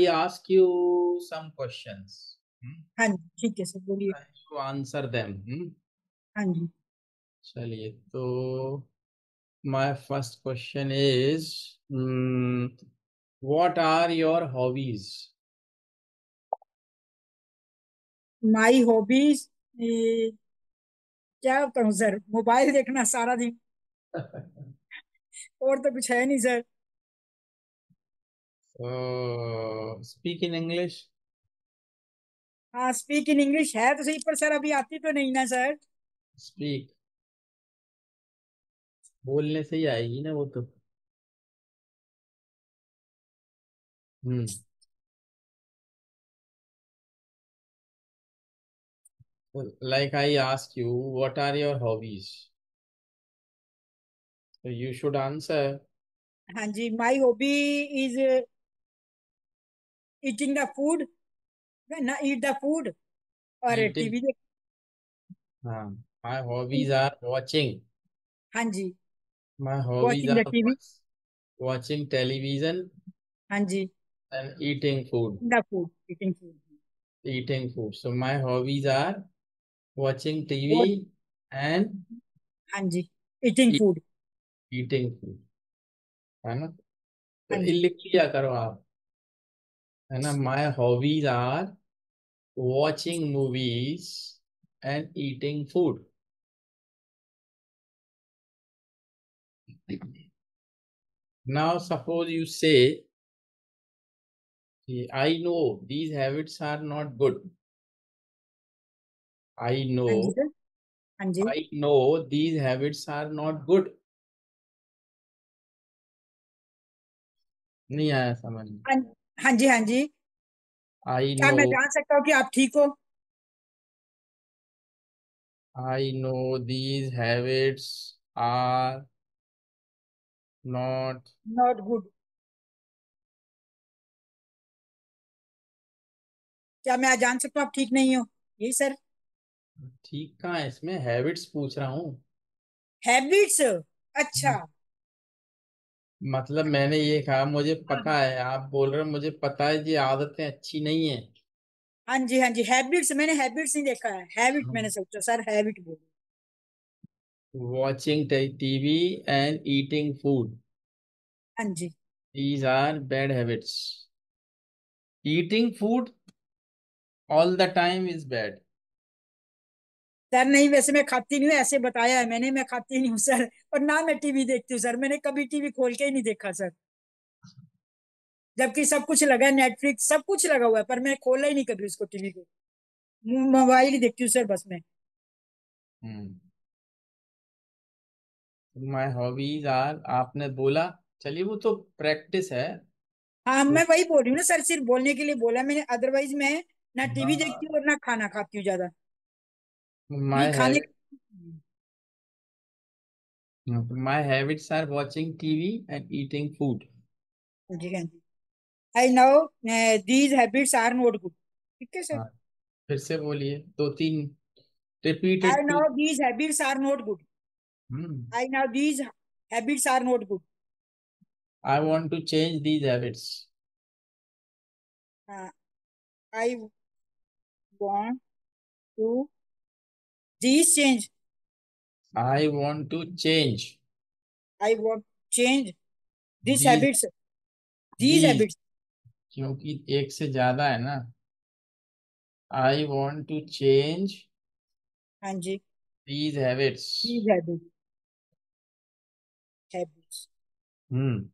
I ask you some questions. हाँ जी, ठीक है सर, बोलिए। You answer them. हाँ जी। चलिए, तो my first question is, what are your hobbies? My hobbies, क्या करूँ सर, मोबाइल देखना सारा दिन, और तो कुछ है नहीं सर। Speak in English. हाँ, स्पीक इन इंग्लिश है तो सही, पर सर अभी आती तो नहीं ना सर। Speak. बोलने से ही आएगी ना वो तो। हम्म Like I ask you, what are your hobbies? So you should answer. हाँ जी, my hobby is eating the food, ना ईट द फूड, और Eating. टीवी देख। हाँ. My hobbies are watching. हाँ जी, My hobbies watching the are TV. watching television हाँ जी, and eating food. The food, eating food. Eating food. So my hobbies are watching और TV and हाँ जी, eating eat, food. eating food. है ना? तो हाँ ये जी। लिख लिया करो आप। है ना? My hobbies are watching movies and eating food. Now suppose you say, I know these habits are not good. I हाँ जी know, सर। हाँ जी। I know these habits are not good. नहीं आया समझ में? हाँ हाँ जी। हाँ जी। I क्या मैं know, जान सकता हूँ कि आप ठीक हो? I know these habits are not. Not good. क्या मैं जान सकता हूँ आप ठीक नहीं हो? यही सर। ठीक कहाँ है, इसमें हैबिट्स पूछ रहा हूँ। हैबिट्स, अच्छा। मतलब मैंने ये कहा मुझे हाँ पता है, आप बोल रहे हो मुझे पता है ये आदतें अच्छी नहीं है। हाँ जी। हाँ जी, हैबिट्स, मैंने हैबिट्स नहीं देखा है, हैबिट मैंने सोचा सर, हैबिट बोलो। Watching TV and eating food, हाँ जी। These are bad habits. Eating food all the time is bad. Sir नहीं, वैसे मैं खाती नहीं हूँ, ऐसे बताया है मैंने, मैं खाती नहीं हूँ सर। और ना मैं टीवी देखती हूँ सर, मैंने कभी टीवी खोल के ही नहीं देखा सर। जबकि सब कुछ लगा है, नेटफ्लिक्स सब कुछ लगा हुआ है, पर मैं खोला ही नहीं कभी उसको, टीवी को। मोबाइल ही देखती हूँ सर बस मैं। माय हॉबीज आर, आपने बोला, चलिए वो तो प्रैक्टिस है। हाँ, मैं वही बोल रही हूँ ना सर, सिर्फ बोलने के लिए बोला मैंने, अदरवाइज मैं ना टीवी देखती हूँ और ना खाना खाती हूँ ज्यादा। नहीं माय खाने। Habit, my habits are watching TV and eating food. जी हाँ जी। I know these habits are not good. ठीक है सर। हाँ, फिर से बोलिए, दो तीन, repeat I it know too. These habits are not good. I know these habits are not good. I want to change these habits. I want to these change. I want to change I want change this these, habits, these these, habits. क्योंकि एक से ज्यादा है ना। आई want to change हाँ जी, these habits. These habits, habits. Hmm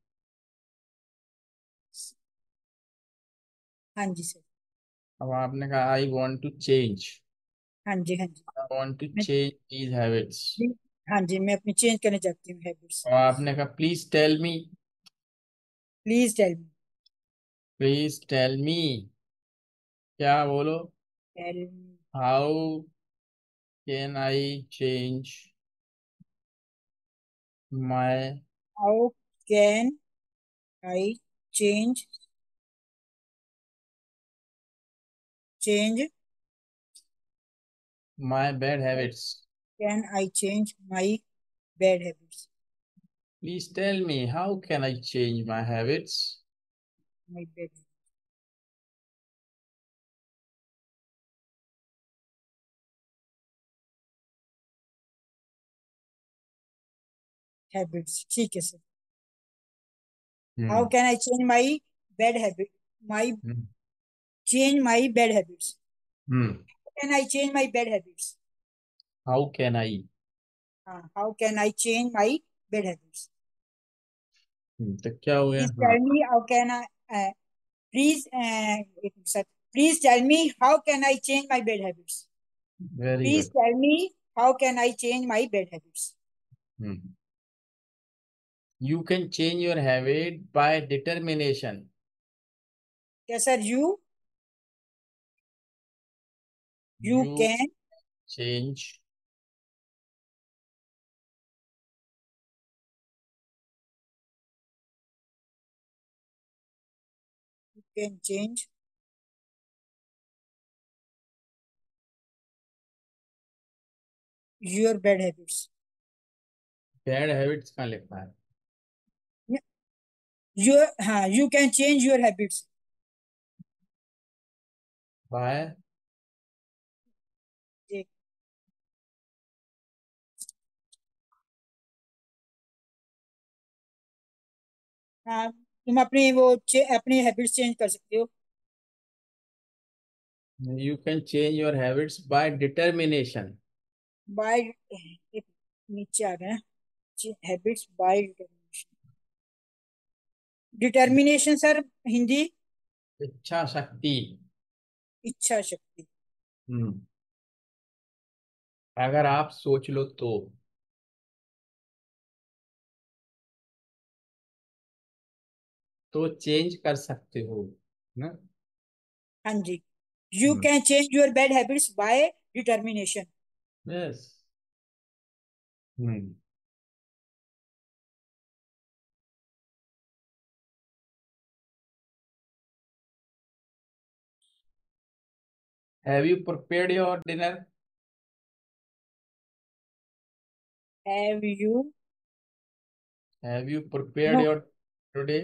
हाँ जी सर। अब आपने कहा आई वॉन्ट टू चेंज, हाँ जी। हाँ जी। आई वॉन्ट टू मैं चेंज दीज हैबिट्स। हाँ जी, मैं अपनी चेंज करना चाहती हूँ हैबिट्स। और आपने कहा please tell me, please tell me. Please tell me, क्या बोलो, tell me. How can I change my, how can I change, change, my bad habits. Can I change my bad habits. Please tell me how can I change my habits. My bad. Habits, ठीक है sir. How hmm can I change my bad habit, my hmm change my bad habits, hmm can I change my bad habits. How can I. हाँ, how can I change my bad habits. तो क्या हो गया? Please हाँ, tell me how can I, please sir, please tell me how can I change my bad habits. Very please good. Tell me how can I change my bad habits. Hmm you can change your habit by determination. Yes sir, you you can change can change your bad habits. Bad habits कहाँ लिखा है? Your, हाँ, you can change your habits. By हाँ, तुम अपनी अपनी habits change कर सकते हो। You can change your habits by determination. By, नीचे आ गया, habits by determination. Determination sir, Hindi. इच्छा शक्ति। इच्छा शक्ति। हम्म अगर आप सोच लो तो चेंज कर सकते हो ना। हाँ जी, you hmm can change your bad habits by determination. Yes. Hmm have you prepared your dinner? Have you, have you prepared no, your today?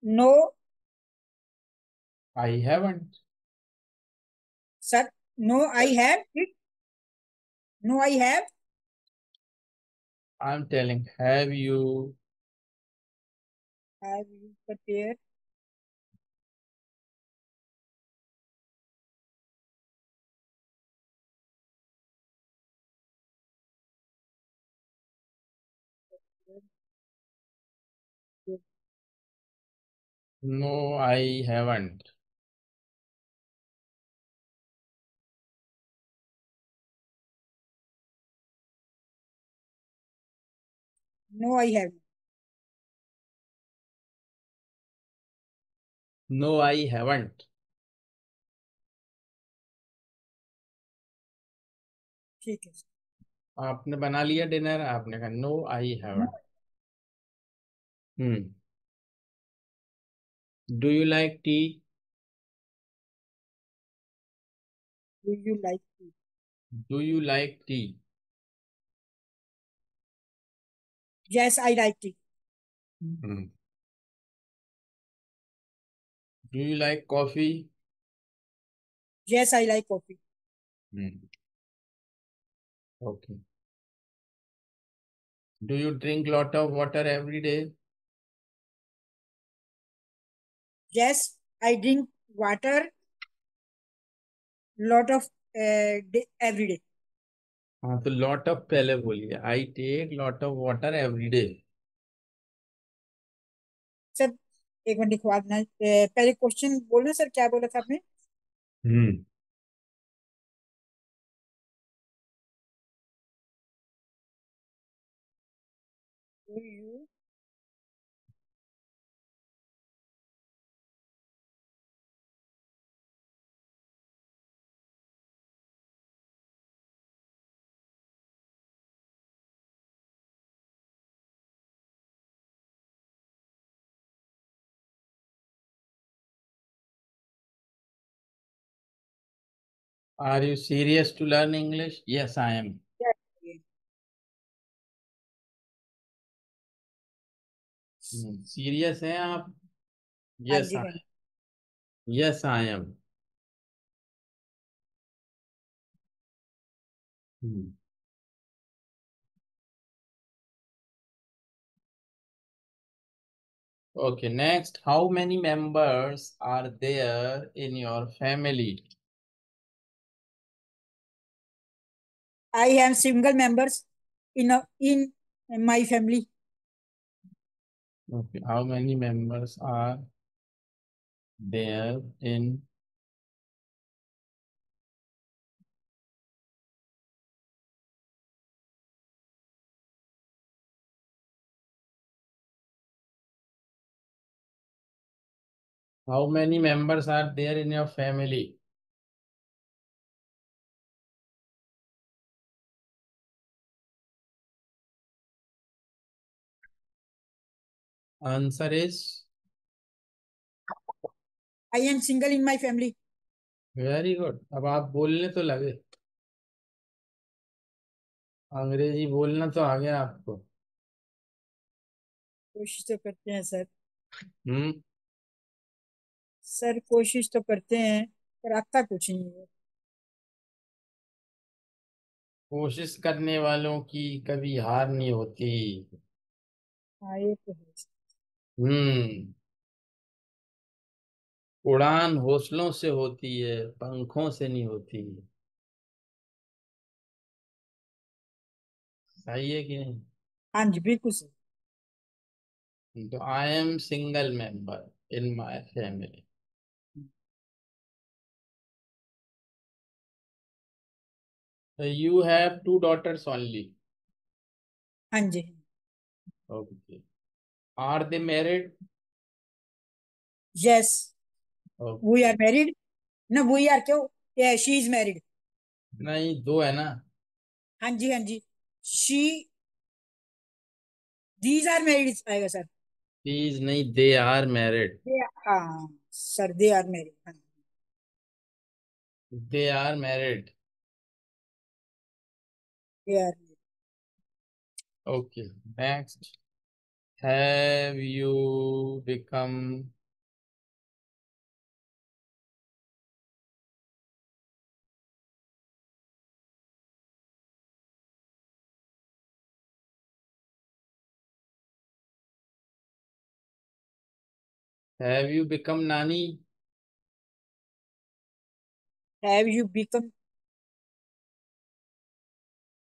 No I haven't. Sir, no I have it, no I have, I am telling have you. Have you prepare, no I haven't. No I have. No I haven't. ठीक है sir. आपने बना लिया dinner, आपने कहा no I no, haven't. Hmm do you like tea? Do you like, do you like tea? Yes I like tea, do you like coffee? Yes I like coffee, okay. Do you drink lot of water every day? Yes I drink water lot of every day. हाँ, तो lot of पहले बोलिए। I take lot of water every day. Sir, एक minute लिखवा देना, पहले question बोलना sir, क्या बोला था आपने। Hmm do you, are you serious to learn English? Yes I am. Serious हैं आप? हाँ यस जी, हाँ आई। जी। Yes I am. Okay, next, how many members are there in your family? I have single members in my family. Okay, how many members are there in how many members are there in your family? Answer is I am single in my family. Very good. अब आप बोलने तो लगे. अंग्रेजी बोलना तो आ गया आपको. कोशिश तो करते हैं सर. हम्म. सर कोशिश तो करते हैं पर आता कुछ नहीं है. कोशिश करने वालों की कभी हार नहीं होती. हाँ ये तो है. हम्म. उड़ान हौसलों से होती है, पंखों से नहीं होती. सही है कि नहीं? हाँ जी बिल्कुल सर. तो I am single member in my family. You have two daughters only. हाँ जी. Okay. Are they married? Yes. We okay. Are married. ना वी आर क्यों. She is married. नहीं, दो है ना. हाँ जी हाँ जी. शी दीज आर मैरिड आएगा सर. प्लीज नहीं, दे आर मैरिड. हाँ सर दे आर मैरिड. हाँ. They are married. They are. Okay. Next, have you become have you become नानी? Have you become.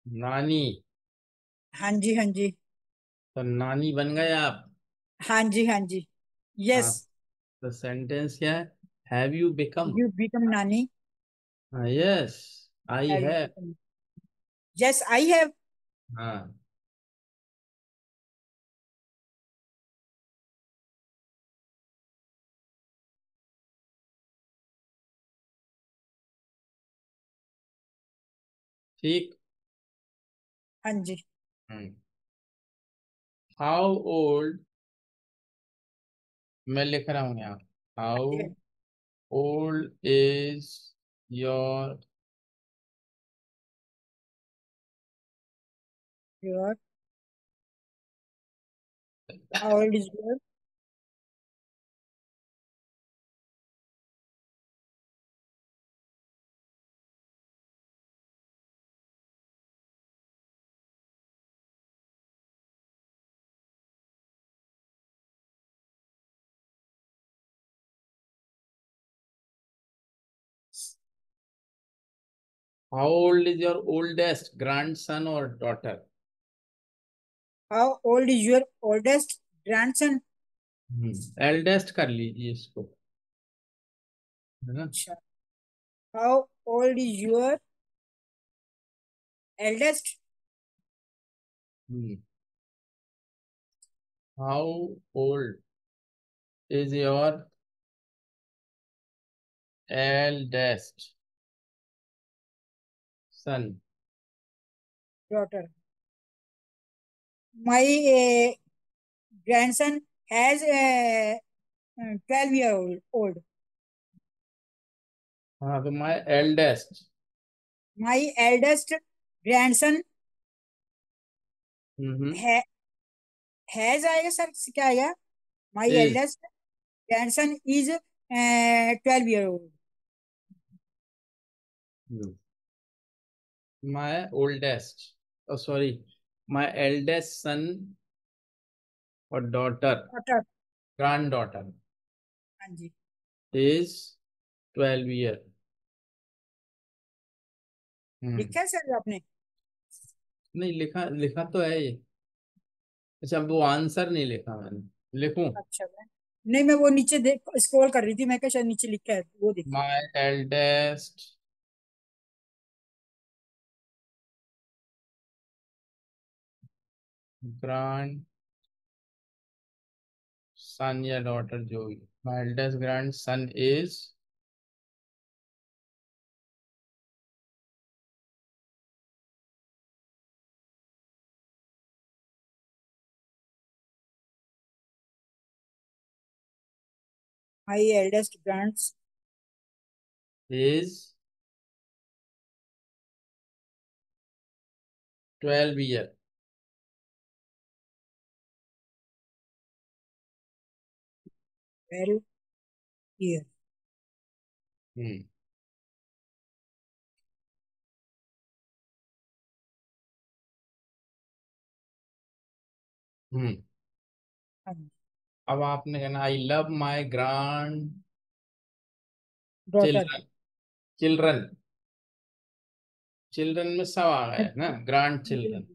नानी. हाँ जी हाँ जी. तो नानी बन गए आप. हाँ जी हाँ जी. यस. आप. तो सेंटेंस क्या है? Have you become. You become नानी. यस. आई हैव यू है. बिकम. Yes I have. हाँ. ठीक. हाँ जी. हाउ ओल्ड, मैं लिख रहा हूँ यहाँ. हाँ हाउ जी. Old is your your. How old is your. How old is your oldest grandson और daughter? How old is your oldest grandson. Eldest कर लीजिए इसको, है ना. अच्छा. How old is your eldest. How old is your eldest son? Daughter. My grandson has 12 year old. हाँ, तो my eldest. My eldest grandson hmm. ha, has आएगा sir क्या आएगा. My is. eldest grandson is 12 year old. My oldest, sorry, my eldest son और daughter Daughter. granddaughter हाँ जी। is 12 year। हम्म। लिखा है sir आपने? नहीं लिखा, लिखा तो है ये। अच्छा वो आंसर नहीं लिखा मैंने, लिखूं? अच्छा नहीं, मैं वो नीचे देख स्क्रॉल कर रही थी, मैं क्या शायद नीचे लिखा है वो देखी। My eldest grandson या डॉटर जो भी, my eldest grandson is my eldest grand is 12 year। 12 year. Hmm. Hmm. अब आपने कहना I love my granddaughter. Children. Children, children में सब आ गए ना, grandchildren.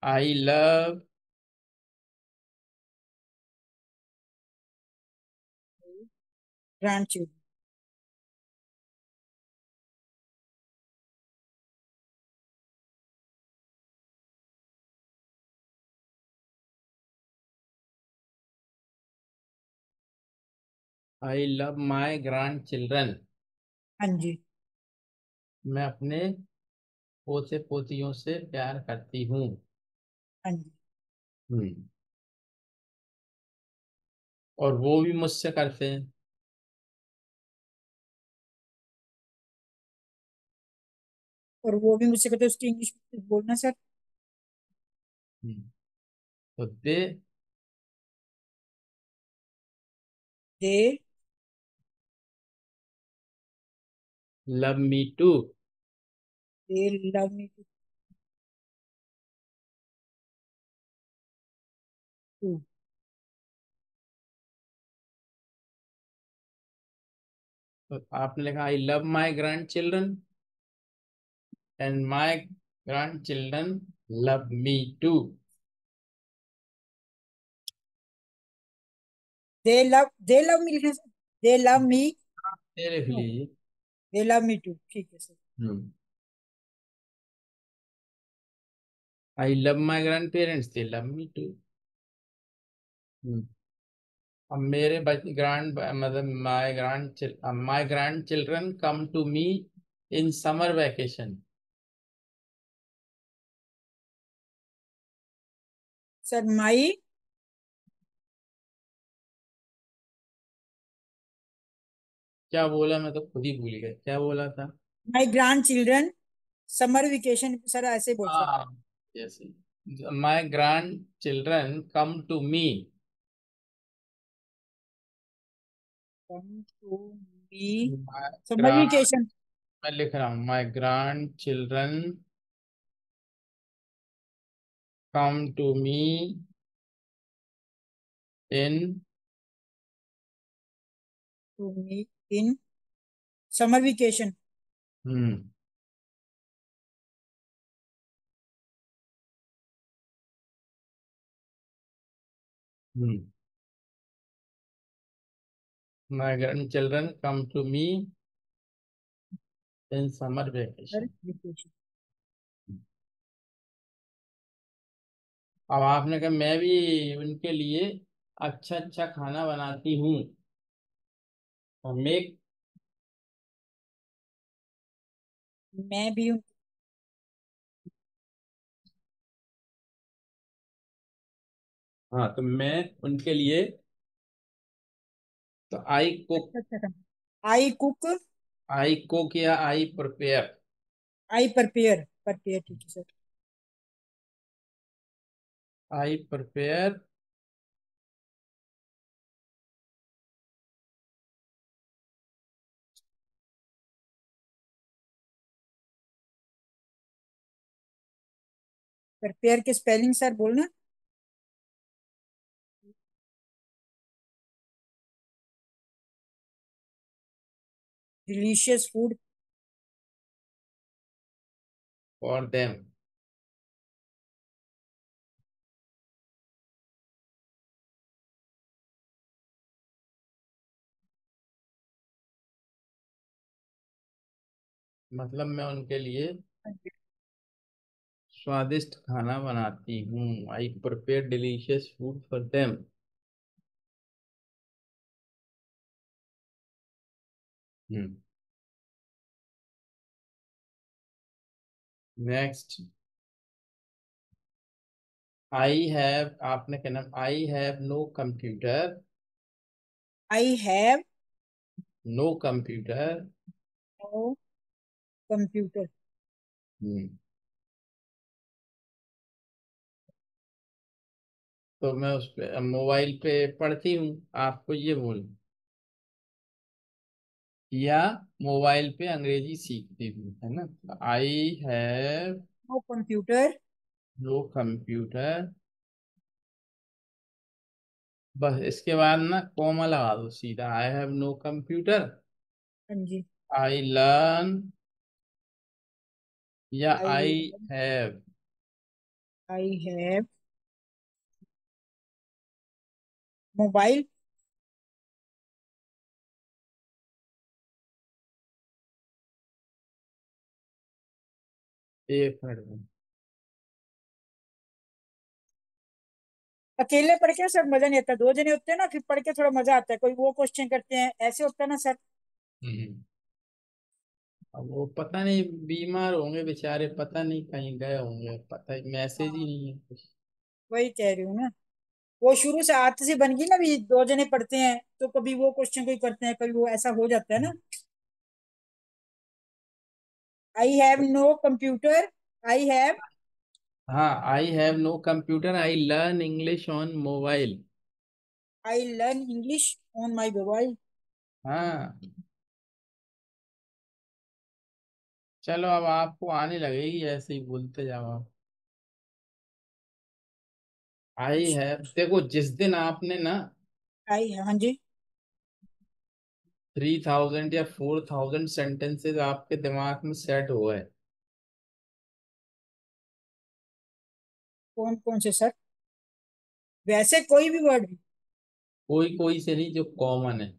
I love grandchildren. I love my grandchildren. हाँ जी। मैं अपने पोते पोतियों से प्यार करती हूँ। हाँ जी। हम्म। और वो भी मुझसे करते हैं। और वो भी मुझसे कहते हैं, उसकी इंग्लिश में बोलना सर। हम्म। तो they they love me too. They love me too. तो आपने लिखा I love my grand children and my grand children love me too. They love me लिखना सर। दे लव मी। ये लिख लीजिए। दे लव मी टू, ठीक है sir. Hmm. I love my grand parents, they love me too. अब मेरे grand मतलब my grand children come to me in summer vacation. Sir my क्या बोला, मैं तो खुद ही भूल गया क्या बोला था। My grand children summer vacation sir ऐसे बोल सकते हाँ, yes. My grand children come to me. Come to me my summer grand, vacation. मैं लिख रहा हूँ my grand children come to me in. To me in summer vacation. Hmm. Hmm. My grand children come to me in summer summer vacation. Vacation. अब आपने कहा मैं भी उनके लिए अच्छा अच्छा खाना बनाती हूँ। और मेक, मैं भी हूँ। हाँ तो मैं उनके लिए, तो आई कुक। अच्छा अच्छा खाना। I cook. आई कुक या I prepare. I prepare. Prepare ठीक है सर। आई प्रिपेयर प्रिपेयर के स्पेलिंग सर बोलना। Delicious food. For them. मतलब मैं उनके लिए स्वादिष्ट खाना बनाती हूँ। I prepare delicious food for them. Hmm. Next. I have, आपने क्या नाम, I have no computer. I have no computer. No computer. Hmm. तो मैं उस पे मोबाइल पे पढ़ती हूँ, आपको ये बोल, या मोबाइल पे अंग्रेजी सीखती हूँ, है ना। I have no computer. No computer. बस इसके बाद ना कॉमा लगा दो सीधा, आई हैव नो कंप्यूटर। हाँ जी। आई लर्न, या I I have. I have mobile. एक मिनट में। अकेले पढ़ के सर मजा नहीं आता, दो जने होते हैं ना फिर पढ़ के थोड़ा मजा आता है, कोई वो क्वेश्चन करते हैं ऐसे होता है ना सर। हम्म। अब वो पता नहीं बीमार होंगे बेचारे, पता नहीं कहीं गए होंगे, पता ही मैसेज ही हाँ, नहीं है कुछ। वही कह रही हूँ ना। वो शुरू से आदत से बन गई ना, भी दो जने पढ़ते हैं तो कभी वो क्वेश्चन कोई करते हैं, कभी वो, ऐसा हो जाता है ना। I have no computer. I have हाँ, I have no computer, I learn English on mobile. I learn English on my mobile. हाँ। चलो अब आपको आने लगेगी, ऐसे ही बोलते जाओ आप। आई है, देखो जिस दिन आपने ना आई, हाँ जी। 3000 या 4000 सेंटेंसेस आपके दिमाग में सेट हो गए। कौन कौन से सर? वैसे कोई भी वर्ड? कोई कोई से नहीं, जो कॉमन है।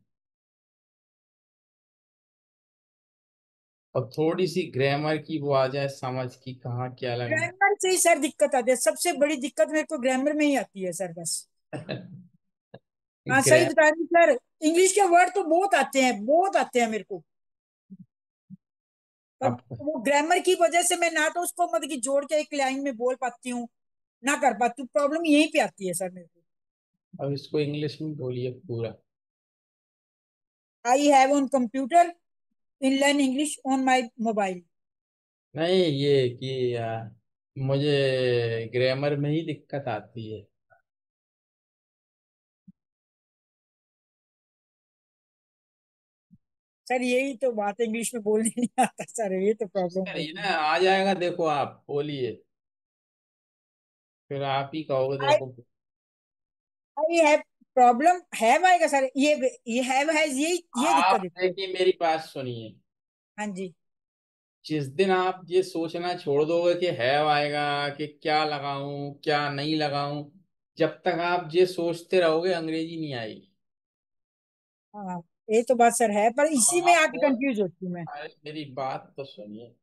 और थोड़ी सी ग्रामर की वो आ जाए समझ की, कहाँ क्या लगा। ग्रामर से ही सर दिक्कत आती है, सबसे बड़ी दिक्कत मेरे को ग्रामर में ही आती है सर, बस। हाँ सही ग्राम बता रही हूँ सर। इंग्लिश के वर्ड तो बहुत आते हैं, बहुत आते हैं मेरे को। पर अब वो ग्रामर की वजह से मैं ना तो उसको मतलब कि जोड़ के एक लाइन में बोल पाती हूँ, ना कर पाती हूँ। प्रॉब्लम यहीं पे आती है सर मेरे को। अब इसको इंग्लिश में बोलिए पूरा। I have on computer in learn English on my mobile. नहीं, ये कि मुझे ग्रामर में ही दिक्कत आती है। सर यही तो बात है, इंग्लिश में बोलने नहीं आता सर, ये तो प्रॉब्लम करिए होती ना, आ जाएगा, देखो आप बोलिए, फिर आप ही कहोगे है। देखो। आई हैव प्रॉब्लम, हैव आएगा सर, ये हैव हैज, ये आप दिक्कत देती है। देखिए मेरी बात सुनिए। हाँ जी। जिस दिन आप ये सोचना छोड़ दोगे कि है आएगा, कि क्या लगाऊं क्या नहीं लगाऊं, जब तक आप ये सोचते रहोगे अंग्रेजी नहीं आएगी। हाँ, ये तो बात सर है, पर अब इसी में आप आके बोल, कंफ्यूज होती हूँ मैं। अरे मेरी बात तो सुनिए।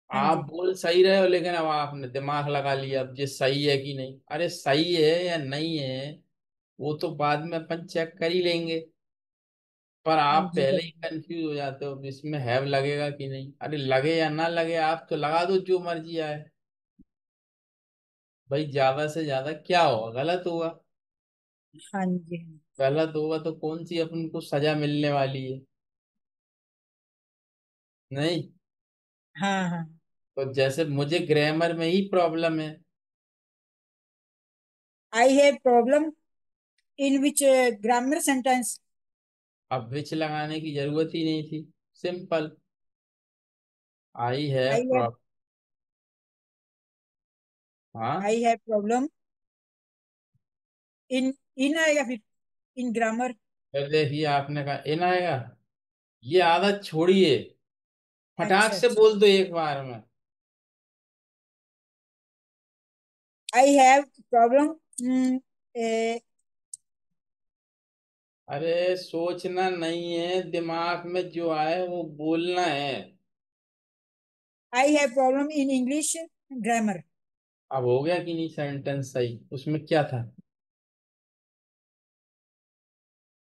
हाँ आप जी। बोल सही रहे हो, लेकिन अब आपने दिमाग लगा लिया अब ये सही है कि नहीं, अरे सही है या नहीं है वो तो बाद में अपन चेक कर ही लेंगे। पर हाँ आप जी पहले सर। ही कंफ्यूज हो जाते हो कि इसमें हैव लगेगा कि नहीं, अरे लगे या ना लगे आप तो लगा दो जो मर्जी आए। भाई ज्यादा से ज्यादा क्या होगा, गलत होगा। हाँ जी। गलत होगा तो कौन सी अपन को सजा मिलने वाली है। नहीं। हाँ हाँ। तो जैसे मुझे ग्रामर में ही प्रॉब्लम है। I have problem in which grammar sentence. अब विच लगाने की जरूरत ही नहीं थी, सिंपल। आई है आई हैव प्रॉब्लम। हाँ। आई हैव प्रॉब्लम इन, इन आएगा फिर, इन ग्रामर। फिर देखिए आपने कहा इन आएगा। ये आदत छोड़िए, फटाक अच्छा से अच्छा। बोल दो एक बार में। आई हैव प्रॉब्लम। अरे सोचना नहीं है, दिमाग में जो आए वो बोलना है। I have problem in English grammar. अब हो गया कि नहीं सेंटेंस सही, उसमें क्या था?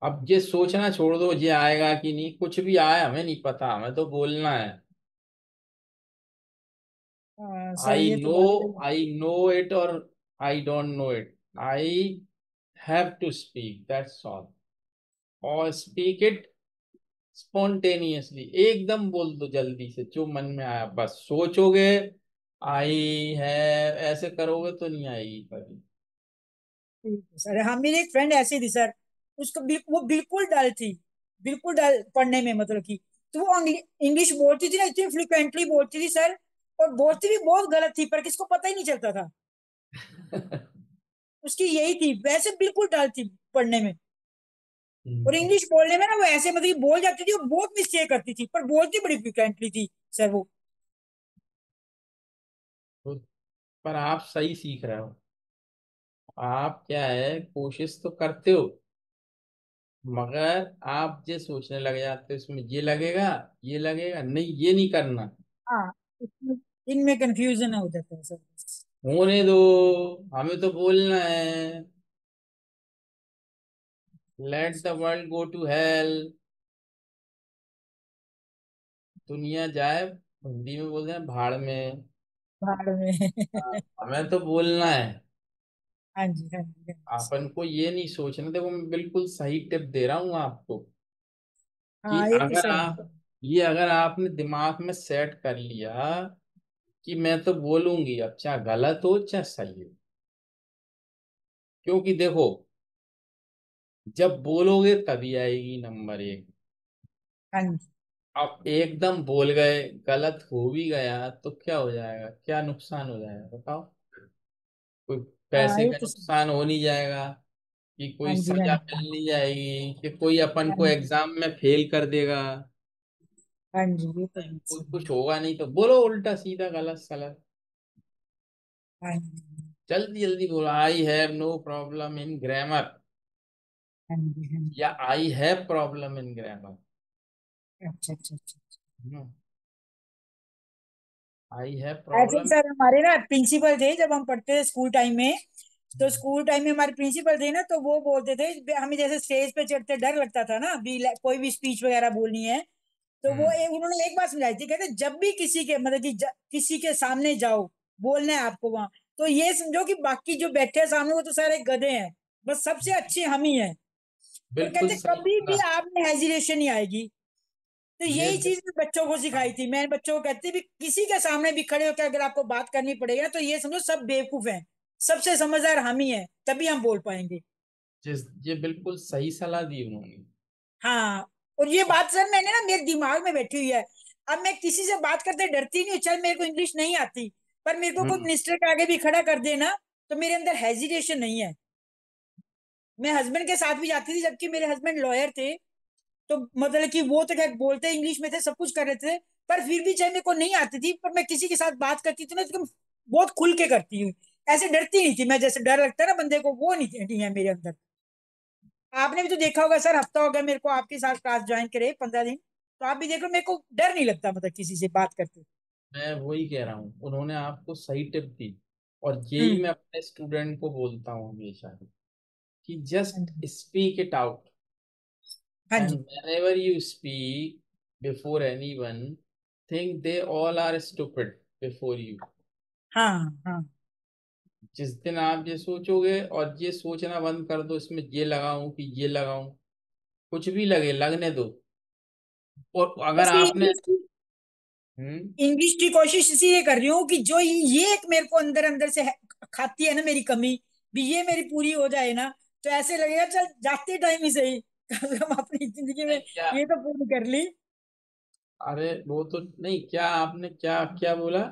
अब ये सोचना छोड़ दो, ये आएगा कि नहीं, कुछ भी आए हमें नहीं पता, हमें तो बोलना है। सर आई ये तो नो, बात है। आई नो इट और I don't know it, I have to speak, that's all. और स्पीक इट स्पॉन्टेनियसली, एकदम बोल दो जल्दी से जो मन में आया, बस सोचोगे आई है, ऐसे करोगे तो नहीं आएगी कभी। ठीक है सर। हाँ, मेरी एक फ्रेंड ऐसी थी सर। वो बिल्कुल डल थी, बिल्कुल डल पढ़ने में, मतलब कि तो वो इंग्लिश बोलती थी ना, इतनी फ्रिक्वेंटली बोलती थी सर। और बोलती भी बहुत गलत थी, पर किसको पता ही नहीं चलता था। उसकी यही थी, वैसे बिल्कुल डल थी पढ़ने में। और हम्म, इंग्लिश बोलने में ना वो ऐसे मतलब कि बोल जाती थी और बहुत मिस्टेक करती थी, पर बोलती बड़ी फ्रिक्वेंटली थी सर वो। तो पर आप सही सीख रहे हो। आप क्या है, कोशिश तो करते हो, मगर आप ये सोचने लग जाते हो इसमें ये लगेगा, ये लगेगा, नहीं ये नहीं करना। हाँ, इसमें इनमें कंफ्यूजन हो जाता है सर। होने दो, हमें तो बोलना है। Let the world go to hell, दुनिया जाए, हिंदी में बोलते हैं भाड़ में। भाड़ में। हमें तो बोलना है। हाँ जी हाँ जी हाँ जी। अपन को ये नहीं सोचना, देखो मैं बिल्कुल सही टिप दे रहा हूँ आपको, कि हाँ ये तो अगर सही आप, ये अगर आपने दिमाग में सेट कर लिया कि मैं तो बोलूंगी, अब चाहे गलत हो चाहे सही हो, क्योंकि देखो जब बोलोगे तभी आएगी नंबर एक। हाँ जी। अब एकदम बोल गए, गलत हो भी गया तो क्या हो जाएगा, क्या नुकसान हो जाएगा बताओ? कोई हाँ पैसे ये का तो सही। नुकसान हो नहीं जाएगा, कि हाँ कोई जी हाँ सजा जी मिल नहीं जाएगी, कि कोई अपन हाँ को जी एग्जाम में फेल कर देगा? हाँ जी, ये तो बात कुछ सही कुछ है। होगा नहीं, तो बोलो उल्टा सीधा गलत सलत, हाँ जी जल्दी जल्दी बोलो, I have no problem in grammar, हाँ जी हाँ या जी। I have problem in grammar. अच्छा अच्छा अच्छा। आई हैव ऐसे ही प्रॉब्लम। सर हमारे ना प्रिंसिपल थे जब हम पढ़ते थे स्कूल टाइम में। तो स्कूल टाइम में हमारे प्रिंसिपल थे ना, तो वो बोलते थे, हमें जैसे स्टेज पे चढ़ते डर लगता था ना, भी कोई भी स्पीच वगैरह बोलनी है। तो वो हम्म, उन्होंने एक बात समझाई थी, कहते जब भी किसी के मतलब कि किसी के सामने जाओ, बोलना है आपको वहां, तो ये समझो कि बाकी जो बैठे हैं सामने वो तो सारे गधे हैं, बस सबसे अच्छे हम ही हैं। और बिल्कुल कहते सही कभी भी बोला। आप में हेजिटेशन नहीं आएगी। तो ये यही चीज मैं बच्चों को सिखाई थी। मैं बच्चों को कहती भी किसी के सामने भी खड़े होकर अगर आपको बात करनी पड़ेगी ना, तो ये समझो सब बेवकूफ हैं, सबसे समझदार हम ही हैं, तभी हम बोल पाएंगे। ये बिल्कुल सही सलाह दी उन्होंने। हाँ। और ये बात सर मैंने ना मेरे दिमाग में बैठी हुई है। अब मैं किसी से बात करते डरती नहीं हूँ, चल मेरे को इंग्लिश नहीं आती, पर मेरे को कोई हम्म, मिनिस्टर के आगे भी खड़ा कर देना, तो मेरे अंदर हेजिटेशन नहीं है। मैं हस्बैंड के साथ भी जाती थी, जबकि मेरे हस्बैंड लॉयर थे। तो मतलब कि वो तो खैर बोलते इंग्लिश में थे, सब कुछ कर रहे थे, पर फिर भी चाहे मेरे को नहीं आती थी, पर मैं किसी के साथ बात करती थी ना, तो बहुत खुल के करती हूँ। ऐसे डरती नहीं थी मैं, जैसे डर लगता है ना बंदे को, वो नहीं है मेरे अंदर। आपने भी तो देखा होगा सर, हफ्ता हो गया मेरे को आपके साथ क्लास ज्वाइन करे, 15 दिन, तो आप भी देख लो, मेरे को डर नहीं लगता मतलब किसी से बात करते। मैं वही कह रहा हूँ, उन्होंने आपको सही टिप दी, और यही हम्म। मैं अपने स्टूडेंट को बोलता हूँ हमेशा, कि जस्ट हाँ स्पीक इट आउट, जी and whenever you speak before anyone, think they all are stupid before you। हाँ हाँ। जिस दिन आप ये सोचोगे और ये सोचना बंद कर दो, इसमें ये लगाऊं कि ये लगाऊं, कुछ भी लगे लगने दो। और अगर बस ये आपने, इंग्लिश की हम्म, इंग्लिश की कोशिश इसीलिए कर रही हूँ कि जो ये एक मेरे को अंदर अंदर से खाती है ना मेरी कमी, भी ये मेरी पूरी हो जाए ना, तो ऐसे लगेगा चल जाते टाइम ही सही, कम से कम अपनी जिंदगी में नहीं क्या, ये तो पूरी कर ली। अरे वो तो नहीं, क्या आपने क्या क्या बोला?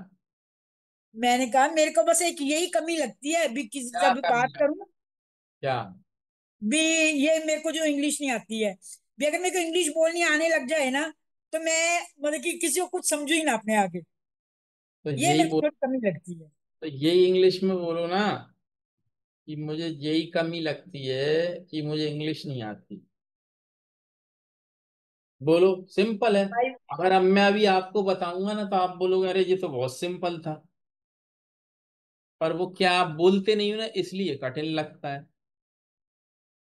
मैंने कहा मेरे को बस एक यही कमी लगती है, भी किसी से क्या भी बात करना, करूं, क्या? भी ये मेरे को जो इंग्लिश नहीं आती है, भी अगर मेरे को इंग्लिश बोलनी आने लग जाए ना, तो मैं मतलब कि किसी को कुछ समझू ही ना अपने आगे। तो ये यही मेरे को बोल, थोड़ी कमी लगती है। तो यही इंग्लिश में बोलो ना कि मुझे यही कमी लगती है कि मुझे इंग्लिश नहीं आती। बोलो, सिंपल है। भाई, अगर अब मैं अभी आपको बताऊंगा ना तो आप बोलोगे अरे ये तो बहुत सिंपल था। पर वो क्या, आप बोलते नहीं हो ना, इसलिए कठिन लगता है।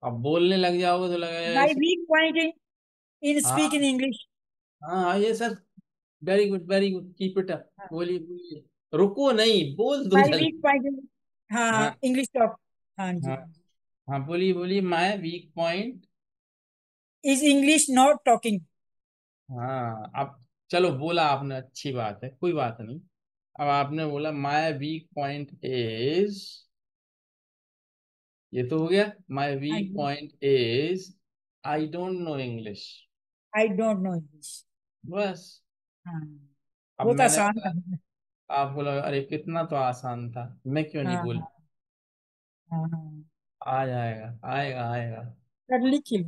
अब बोलने लग जाओगे तो लगेगा माई ऐसे। Weak point in speak in हाँ इंग्लिश। हाँ हाँ, ये sir, very good very good, keep it up. बोलिए बोलिए, रुको नहीं, बोल दो माई वीक जल्दी। पॉइंट इन, हाँ हाँ इंग्लिश टॉक। हाँ जी, हाँ हाँ, बोलिए बोलिए, my weak point. Is English not talking. हाँ, अब चलो, बोला आपने, अच्छी बात है, कोई बात नहीं। अब आपने बोला माय वीक पॉइंट इज, ये तो हो गया। माय हाँ वीक जी, point is I don't know English. I don't know English. बस। हाँ, अब बहुत मैंने आसान बोला, था। आप बोला अरे कितना तो आसान था, मैं क्यों नहीं हाँ बोल। हाँ हाँ हाँ, आ जाएगा, आएगा आएगा। कर लिखी।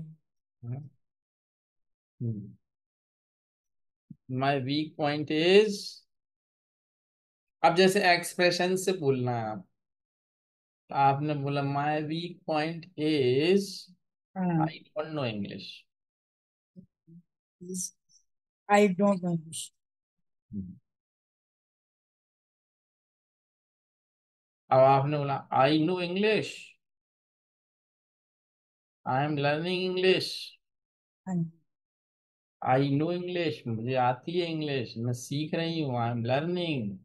माय वीक पॉइंट इज, अब जैसे एक्सप्रेशन से बोलना है आप, तो आपने बोला माय वीक पॉइंट इज हाँ, आई don't know English. I don't know English. अब आपने बोला I know English, I am learning English. हाँ जी, आई नो इंग्लिश, मुझे आती है इंग्लिश, मैं सीख रही हूँ, आई एम लर्निंग।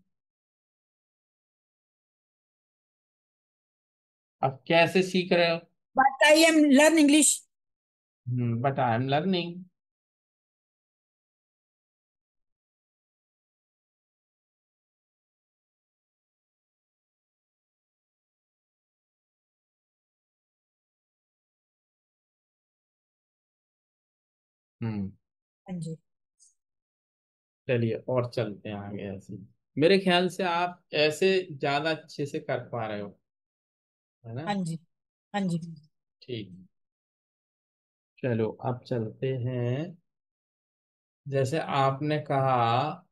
अब कैसे सीख रहे हो? But I am learn English. But I am learning. Hmm. हाँ जी, चलिए और चलते हैं आगे ऐसे। मेरे ख्याल से आप ऐसे ज्यादा अच्छे से कर पा रहे हो, है ना? हाँ जी, हाँ जी, ठीक। चलो अब चलते हैं। जैसे आपने कहा,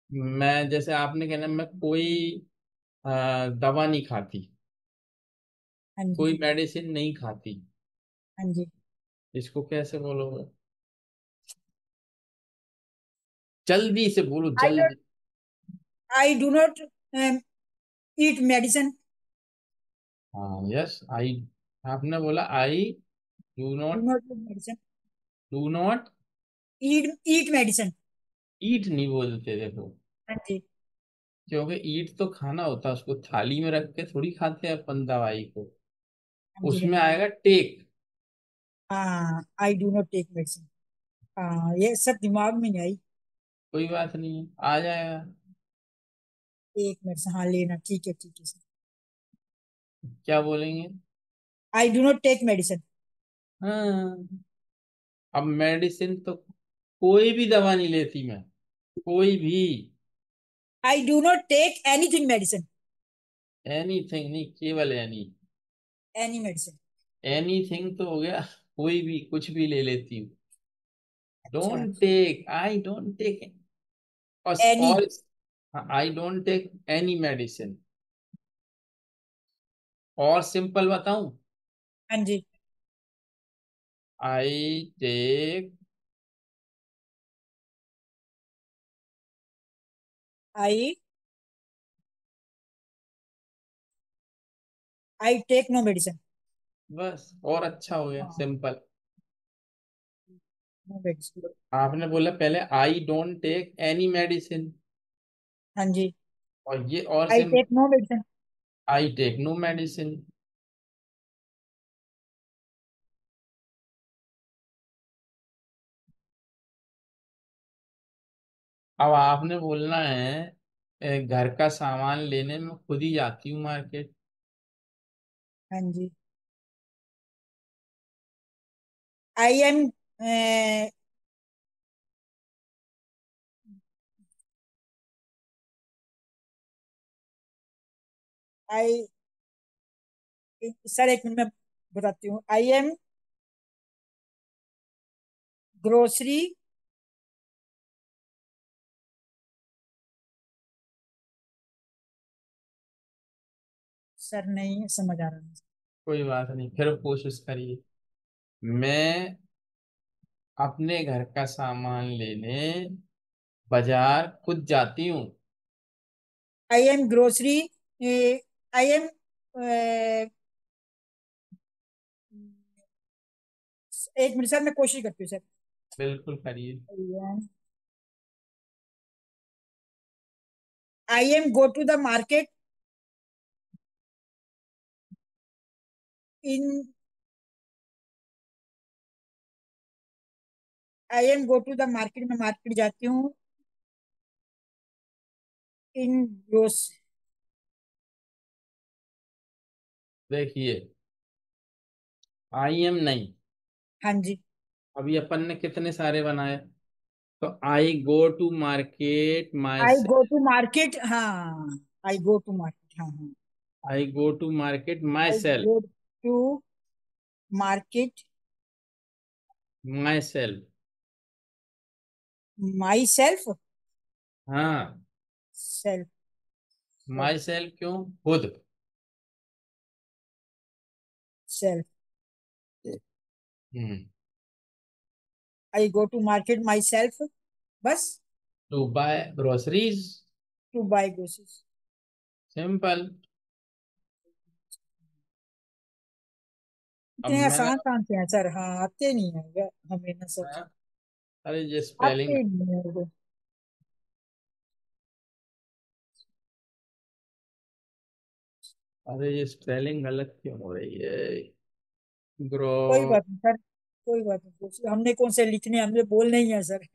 मैं, जैसे आपने कहना मैं कोई दवा नहीं खाती, हाँ जी, कोई मेडिसिन नहीं खाती, हाँ जी। इसको कैसे बोलोगे? जल्दी से बोलो, आई डोंट, जल्दी। I do not eat medicine. हाँ, यस आई, आपने बोला I do do not, not eat medicine. Do not eat, eat medicine. Eat नहीं बोलते, देखो। हाँ जी, क्योंकि ईट तो खाना होता है, उसको थाली में रख के थोड़ी खाते हैं अपन दवाई को। हाँ जी, हाँ उसमें जी। आएगा टेक। हाँ, I do not take medicine. हाँ, ये सब दिमाग में नहीं आई। कोई बात नहीं है, आ जाएगा। एक मेडिसिन, हाँ लेना, ठीक है सर। क्या बोलेंगे? I do not take medicine. हाँ। अब मेडिसिन तो कोई भी दवा नहीं लेती मैं, कोई भी। I do not take anything medicine. Anything नहीं, केवल एनी। Any medicine. एनीथिंग तो हो गया, कोई भी कुछ भी ले लेती हूँ। अच्छा, don't take, I don't take, any. और I don't take any medicine. और सिंपल बताऊं, हाँ जी, I take, I, I take no medicine. बस, और अच्छा हो गया, हाँ, सिंपल। No medicine. आपने बोला पहले I don't take any medicine, हाँ जी, और ये और I simple, take no medicine. I take no medicine. अब आपने बोलना है घर का सामान लेने में खुद ही जाती हूँ मार्केट। हाँ जी, आई एम, आई, सर एक मिनट में बताती हूँ। आई एम ग्रोसरी सर, नहीं समझ आ रहा मुझे। कोई बात नहीं, फिर कोशिश करिए। मैं अपने घर का सामान लेने बाजार खुद जाती हूँ। I am grocery, I am, एक मिनट सर, मैं कोशिश करती हूँ सर। बिल्कुल करिए। I am go to the market in, I am go to the market, में मार्केट जाती हूँ इन ग्रोस। देखिए, आई एम नहीं, हाँ जी। अभी अपन ने कितने सारे बनाए। तो I go to market my I go self. To market, हाँ। आई गो टू मार्केट, हाँ हाँ। I go to market my I self. Go to market myself. Myself, हाँ, सेल्फ, माई सेल्फ क्यों? खुद। Self. Hmm. I go to market myself, बस। To buy groceries. To buy groceries. Simple. अब इतने मैंने, आसान काम से हैं सर, हाँ आते नहीं है हमें ना सर। हाँ, अरे ये स्पेलिंग, आते नहीं है वो। अरे ये स्पेलिंग गलत क्यों हो रही है? ग्रो, कोई बात नहीं सर, कोई बात नहीं, हमने कौन से लिखने, हमने बोलने ही है सर।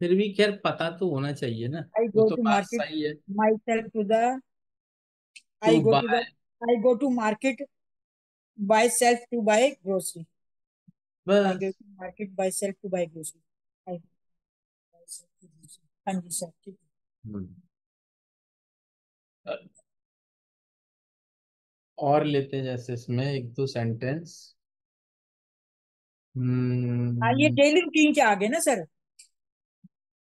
फिर भी खैर पता तो होना चाहिए ना। आई वो गो तो टू बात मार्केट सही है। Myself to the, I to go to the, buy. I go to market by self to buy grocery. I go बस। To market by self to buy grocery. हाँ जी सर, ठीक है। हम्म। और लेते हैं जैसे इसमें एक दो सेंटेंस। हाँ, ये हम्म। डेली रूटीन के आगे ना सर।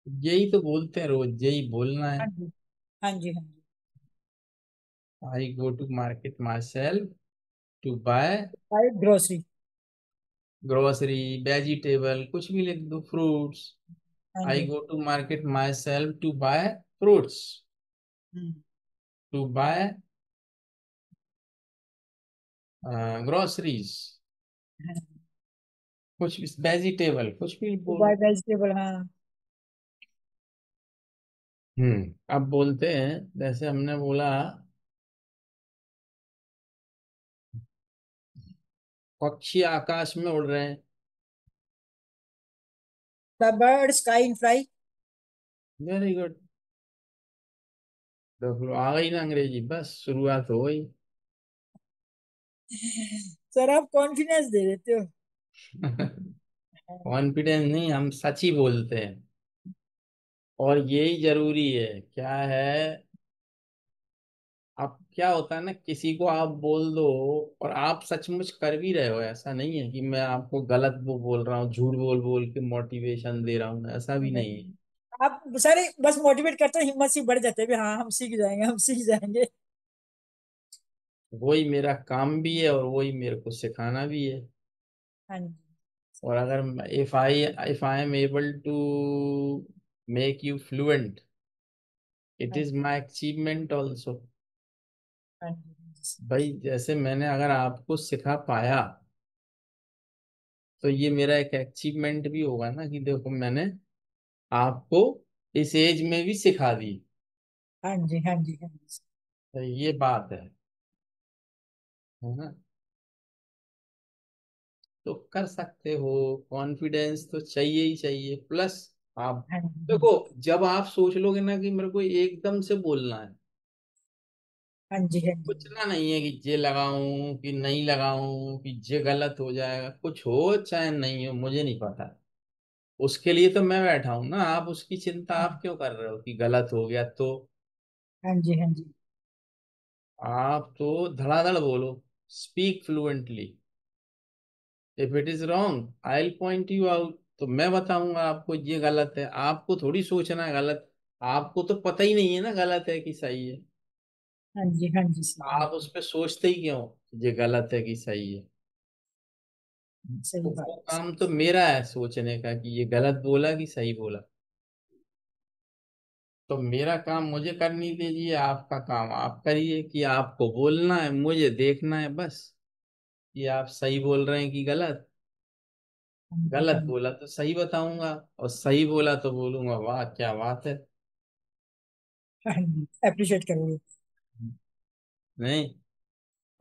यही तो बोलते हैं, रोज यही बोलना है। हाँ जी, हाँ जी, हाँ जी। I go to market myself to buy buy grocery. Grocery, vegetable, कुछ भी लिख दो, फ्रूट्स। हाँ आई जी। Go to market myself to buy fruits, hmm. To buy groceries, हाँ, कुछ भी वेजिटेबल, कुछ भी टू बाय बोलो। वेजिटेबल, हाँ। अब बोलते हैं, जैसे हमने बोला, पक्षी आकाश में उड़ रहे हैं। The bird sky in fly. Very good. तो आ गई ना अंग्रेजी, बस शुरुआत हो गई। सर आप कॉन्फिडेंस दे देते हो। कॉन्फिडेंस नहीं, हम सच ही बोलते हैं। और यही जरूरी है, क्या है। अब क्या होता है ना, किसी को आप बोल दो और आप सचमुच कर भी रहे हो, ऐसा नहीं है कि मैं आपको गलत वो बोल रहा हूँ, झूठ बोल बोल के मोटिवेशन दे रहा हूँ, ऐसा भी नहीं है। आप सारे बस मोटिवेट करते हो, हिम्मत सी बढ़ जाते हैं भी हाँ हम सीख जाएंगे, हम सीख जाएंगे। वही मेरा काम भी है और वही मेरे को सिखाना भी है। हाँ जी, और अगर if I am able to make you fluent, it हाँ इज जी, माई अचीवमेंट ऑल्सो। हाँ जी, हाँ जी। भाई जैसे मैंने अगर आपको सिखा पाया, तो ये मेरा एक अचीवमेंट भी होगा ना, कि देखो मैंने आपको इस एज में भी सिखा दी। हाँ जी, हाँ जी, हाँ जी। तो ये बात है ना। तो कर सकते हो, कॉन्फिडेंस तो चाहिए ही चाहिए, प्लस आप हाँ जी, हाँ देखो, जब आप सोच लोगे ना कि मेरे को एकदम से बोलना है, जी, हाँ जी। सोचना नहीं है कि ये लगाऊं कि नहीं लगाऊं, कि ये गलत हो जाएगा, कुछ हो चाहे नहीं हो मुझे नहीं पता। उसके लिए तो मैं बैठा हूं ना, आप उसकी चिंता हाँ आप क्यों कर रहे हो कि गलत हो गया तो? जी, हाँ जी। आप तो धड़ाधड़ बोलो। Speak fluently. If it is wrong I will point you out, तो मैं बताऊंगा आपको ये गलत है। आपको थोड़ी सोचना है गलत, आपको तो पता ही नहीं है ना गलत है कि सही है। हाँ जी, हाँ जी सर, आप उस पर सोचते ही क्यों ये गलत है कि सही है। सही तो बात वो है सर। काम तो मेरा है सोचने का कि ये गलत बोला कि सही बोला। तो मेरा काम मुझे करनी दीजिए, आपका काम आप करिए। कि आपको बोलना है, मुझे देखना है बस कि आप सही बोल रहे हैं कि गलत। हाँ जी, हाँ गलत जी, बोला तो सही बताऊंगा, और सही बोला तो बोलूंगा वाह क्या बात है। हाँ जी, अप्रिशिएट करोगे। नहीं।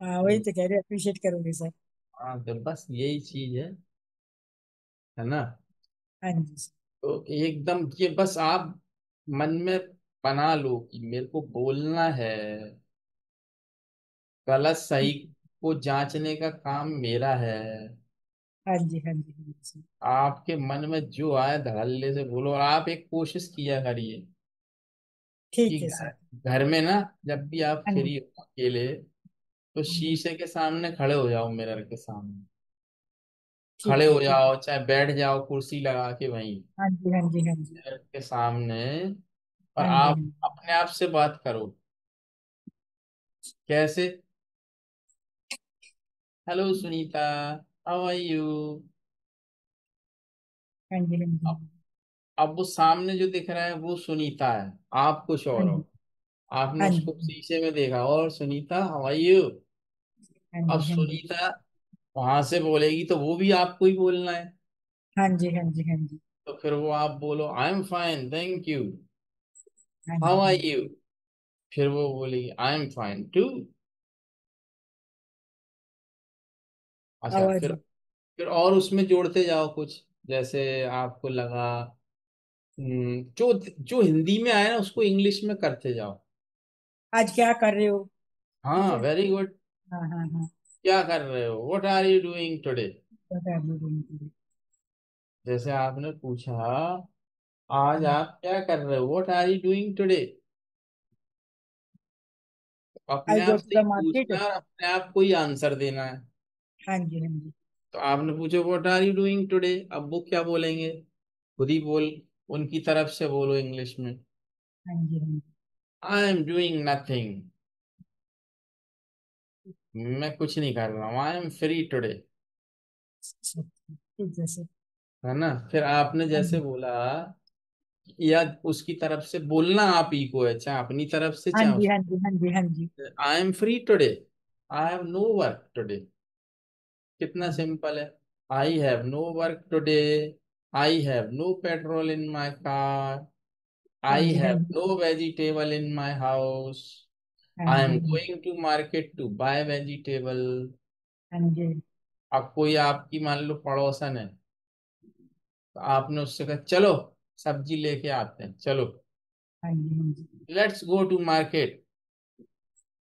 हाँ वही तो कह रहे, अप्रिशिएट करोगे सर। हाँ तो बस यही चीज है ना। हाँ जी सर। तो एकदम ये बस आप मन में बना लो कि मेरे को बोलना है। गलत सही ठीक। को जांचने का काम मेरा है। हाँ जी, हाँ जी, हाँ जी सर। आपके मन में जो आए धड़ल्ले से बोलो। और आप एक कोशिश किया करिए कि ठीक है सर। घर में ना, जब भी आप हाँ जी, फ्री हो अकेले, तो हाँ जी, शीशे के सामने खड़े हो जाओ, मिरर के सामने खड़े ठीक है, हो ठीक। जाओ, चाहे बैठ जाओ कुर्सी लगा के वहीं हाँ जी, हाँ जी, हाँ जी, मिरर के सामने। और हाँ जी, आप हाँ जी, अपने आप से बात करो। कैसे? Hello Sunita, how are you. हाँ जी, हाँ जी, अब वो सामने जो दिख रहा है वो सुनीता है, आप कुछ हाँ और जी, हो। आपने हाँ उसको जी, शीशे में देखा, और सुनीता हाउ आर यू। हाँ अब जी, हाँ जी, सुनीता वहां से बोलेगी तो वो भी आपको ही बोलना है। हाँ जी, हाँ जी, हाँ जी, तो फिर वो आप बोलो I am fine thank you, हाँ हाउ जी, आर हाँ जी, यू। फिर वो बोलेगी आई एम फाइन टू। अच्छा, आवाज। फिर और उसमें जोड़ते जाओ कुछ, जैसे आपको लगा। जो जो हिंदी में आया ना उसको इंग्लिश में करते जाओ। आज क्या कर रहे हो? हाँ ऐसे। Very good. हाँ, हाँ, हाँ। क्या कर रहे हो, what are you doing today. बता दो तुम। जैसे आपने पूछा आज हाँ आप क्या कर रहे हो, what are you doing today. I अपने आप गो टू से ही द पूछना मार्केट। है और अपने आप को ही आंसर देना है। हाँ जी, हाँ जी, तो आपने पूछा what are you doing today, अब वो क्या बोलेंगे, खुद ही बोल, उनकी तरफ से बोलो इंग्लिश में। हाँ जी, हाँ जी। आई एम डूइंग नथिंग, मैं कुछ नहीं कर रहा हूँ, आई एम फ्री टुडे। अच्छा, ठीक है सर। है ना। फिर आपने हाँ जैसे जी, बोला, या उसकी तरफ से बोलना आप ही को है, चाहे अपनी तरफ से हाँ चाहे जी, उस। हाँ जी, हाँ जी, हाँ जी, I am free today, I have no work today. कितना सिंपल है। I have no work today, I have no petrol in my car, हाँ आई जी, हाँ हैव जी, no vegetable in my house, हाँ आई जी, एम हाँ going to market to buy vegetable. जी, अब कोई आपकी मान लो पड़ोसन है, तो आपने उससे कहा चलो सब्जी लेके आते हैं, चलो हाँ जी, हाँ जी, लेट्स गो टू मार्केट,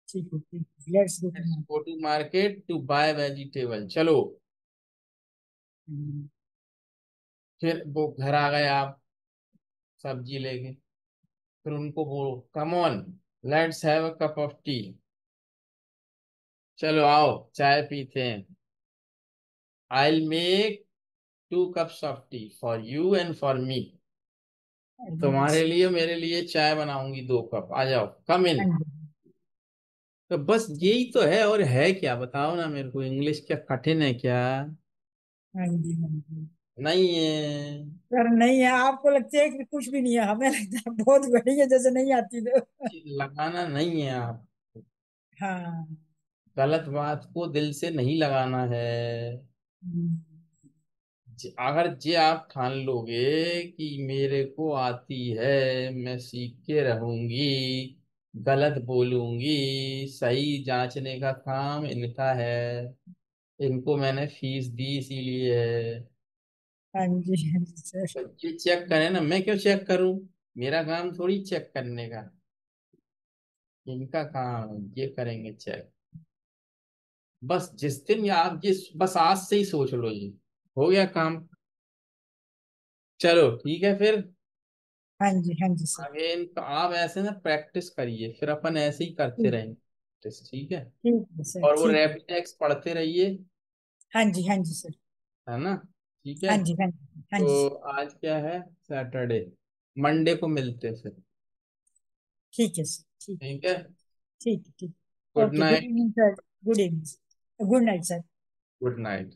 ठीक है, ठीक है, let's go to let's market. Go to market to buy vegetable, चलो। फिर वो घर आ गए आप सब्जी लेके, फिर उनको बोलो come on let's have a cup of T, चलो आओ चाय पीते हैं। I will make 2 cups of T for you and for me, तुम्हारे लिए मेरे लिए चाय बनाऊंगी 2 कप, आ जाओ कम इन। हाँ जी, तो बस यही तो है, और है क्या बताओ ना मेरे को, इंग्लिश क्या कठिन है क्या। हाँ जी, हाँ जी। नहीं है। सर नहीं है, आपको लगता है कि कुछ भी नहीं है, हमें लगता है बहुत बड़ी है, जैसे नहीं आती तो। लगाना नहीं है आप, हाँ। गलत बात को दिल से नहीं लगाना है। हम्म, अगर जे आप ठान लोगे कि मेरे को आती है, मैं सीख के रहूंगी, गलत बोलूंगी, सही जांचने का काम इनका है, इनको मैंने फीस दी इसीलिए है। हाँ जी, हाँ जी सर। तो ये चेक करें ना, मैं क्यों चेक करूं, मेरा काम थोड़ी चेक करने का, इनका काम है, ये करेंगे चेक। बस जिस दिन या आप जिस बस आज से ही सोच लो जी, हो गया काम। चलो ठीक है फिर। हाँ जी, हाँ जी सर। अगेन तो आप ऐसे ना प्रैक्टिस करिए, फिर अपन ऐसे ही करते ठीक। रहेंगे। प्रैक्टिस, ठीक है। ठीक है सर, और वो ठीक है। रैपिडेक्स पढ़ते रहिए, हाँ जी सर। है ना, ठीक है। हाँ जी, हाँ जी, हाँ जी तो सर। आज क्या है, सैटरडे, मंडे को मिलते हैं फिर। ठीक है सर, ठीक है। ठीक है। ठीक है, ठीक। Good okay, good night. Evening sir. Good evening, good night sir. Good night.